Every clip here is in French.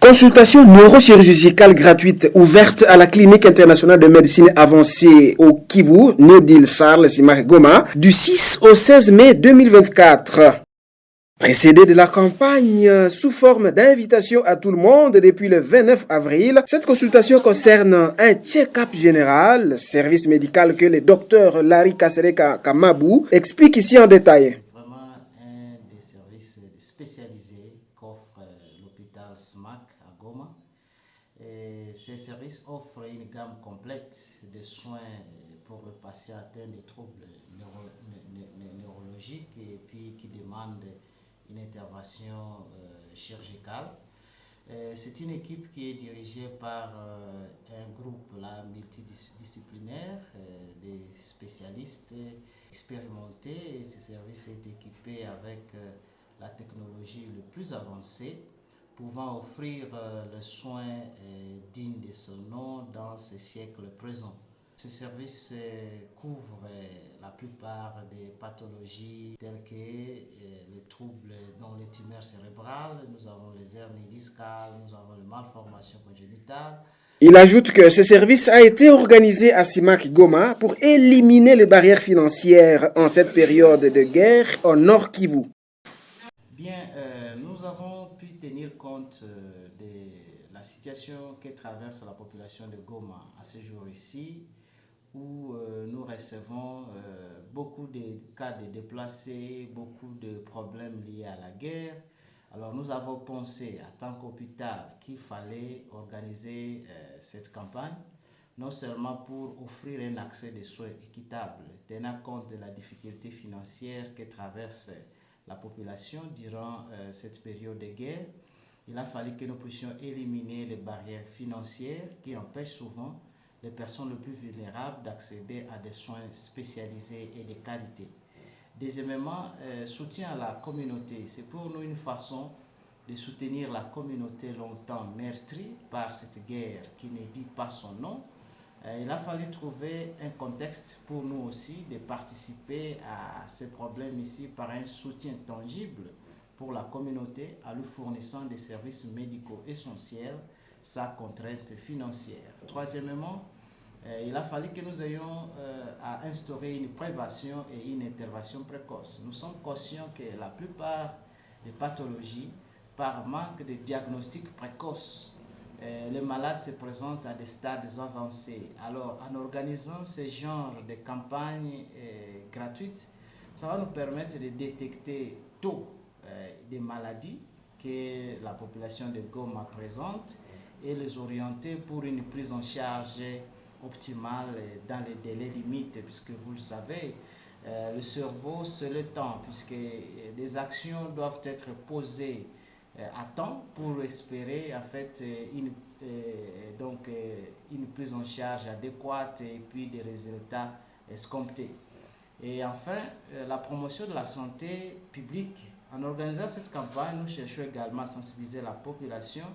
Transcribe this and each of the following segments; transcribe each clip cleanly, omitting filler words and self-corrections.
Consultation neurochirurgicale gratuite ouverte à la clinique internationale de médecine avancée au Kivu, Neodil Sarl Simak Goma, du 6 au 16 mai 2024. Précédée de la campagne sous forme d'invitation à tout le monde depuis le 29 avril, cette consultation concerne un check-up général, service médical que le docteur Larry Kasereka Kamabou explique ici en détail. Vraiment un des services spécialisés qu'offre l'hôpital SMAC à Goma. Et ces services offrent une gamme complète de soins pour le patient atteint de troubles neurologiques et puis qui demandent une intervention chirurgicale. C'est une équipe qui est dirigée par un groupe multidisciplinaire, des spécialistes expérimentés. Et ce service est équipé avec la technologie le plus avancée, pouvant offrir le soin digne de son nom dans ce siècle présent. Ce service couvre la plupart des pathologies telles que les troubles dans les tumeurs cérébrales, nous avons les hernies discales, nous avons les malformations congénitales. Il ajoute que ce service a été organisé à Simak Goma pour éliminer les barrières financières en cette période de guerre au Nord Kivu. Bien, nous avons pu tenir compte de la situation que traverse la population de Goma à ce jour ici, où nous recevons beaucoup de cas de déplacés, beaucoup de problèmes liés à la guerre. Alors nous avons pensé en tant qu'hôpital qu'il fallait organiser cette campagne, non seulement pour offrir un accès de soins équitable, tenant compte de la difficulté financière que traverse la population durant cette période de guerre. Il a fallu que nous puissions éliminer les barrières financières qui empêchent souvent les personnes les plus vulnérables d'accéder à des soins spécialisés et de qualité. Deuxièmement, soutien à la communauté. C'est pour nous une façon de soutenir la communauté longtemps meurtrie par cette guerre qui ne dit pas son nom. Il a fallu trouver un contexte pour nous aussi de participer à ces problèmes ici par un soutien tangible pour la communauté en lui fournissant des services médicaux essentiels sans contrainte financière. Troisièmement, il a fallu que nous ayons à instaurer une prévention et une intervention précoce. Nous sommes conscients que la plupart des pathologies, par manque de diagnostic précoce, les malades se présentent à des stades avancés. Alors, en organisant ce genre de campagnes gratuites, ça va nous permettre de détecter tôt des maladies que la population de Goma présente et les orienter pour une prise en charge optimale dans les délais limites, puisque vous le savez, le cerveau c'est le temps, puisque des actions doivent être posées à temps pour espérer en fait une prise en charge adéquate et puis des résultats escomptés. Et enfin, la promotion de la santé publique. En organisant cette campagne, nous cherchons également à sensibiliser la population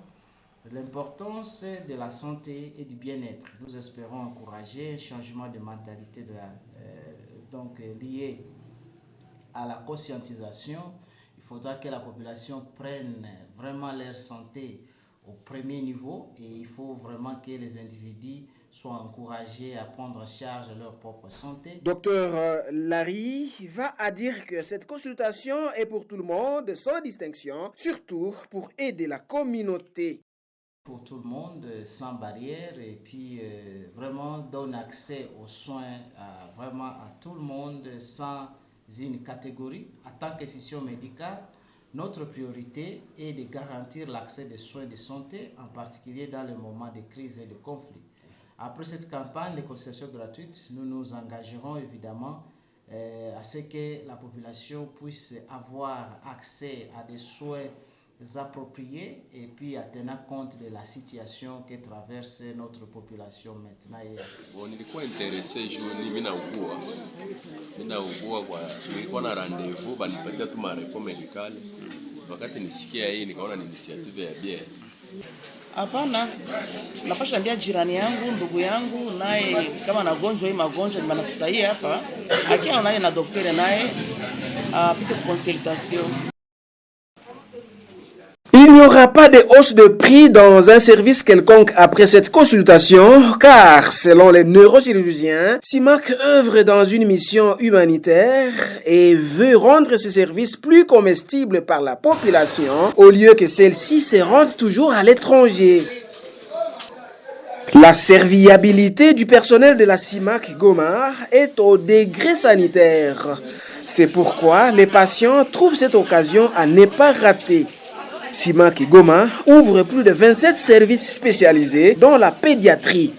de l'importance de la santé et du bien-être. Nous espérons encourager un changement de mentalité lié à la conscientisation. Il faudra que la population prenne vraiment leur santé au premier niveau et il faut vraiment que les individus soient encouragés à prendre en charge leur propre santé. Docteur Larry va à dire que cette consultation est pour tout le monde, sans distinction, surtout pour aider la communauté. Pour tout le monde, sans barrière, et puis vraiment donne accès aux soins vraiment à tout le monde, sans une catégorie. En tant qu'institution médicale, notre priorité est de garantir l'accès des soins de santé, en particulier dans les moments de crise et de conflit. Après cette campagne de consultation gratuite, nous nous engagerons évidemment à ce que la population puisse avoir accès à des soins appropriés et puis à tenir compte de la situation que traverse notre population maintenant. Nilikuwa interese juu mimi naugua kwa nilikuwa na rendezvous balipatia tu marepo medikali. Wakati nisikia hii nikaona ni initiative ya bien. Hapana, napasha ambia jirani yangu, ndugu yangu, naye kama anagonjwa hii magonjwa ni manakutaia hapa, akiwa naye na daktari naye apite consultation. Il n'y aura pas de hausse de prix dans un service quelconque après cette consultation, car selon les neurochirurgiens, CIMAC œuvre dans une mission humanitaire et veut rendre ces services plus comestibles par la population au lieu que celle-ci se rende toujours à l'étranger. La serviabilité du personnel de la CIMAC Goma est au degré sanitaire. C'est pourquoi les patients trouvent cette occasion à ne pas rater. CIMAC Goma ouvre plus de 27 services spécialisés, dont la pédiatrie.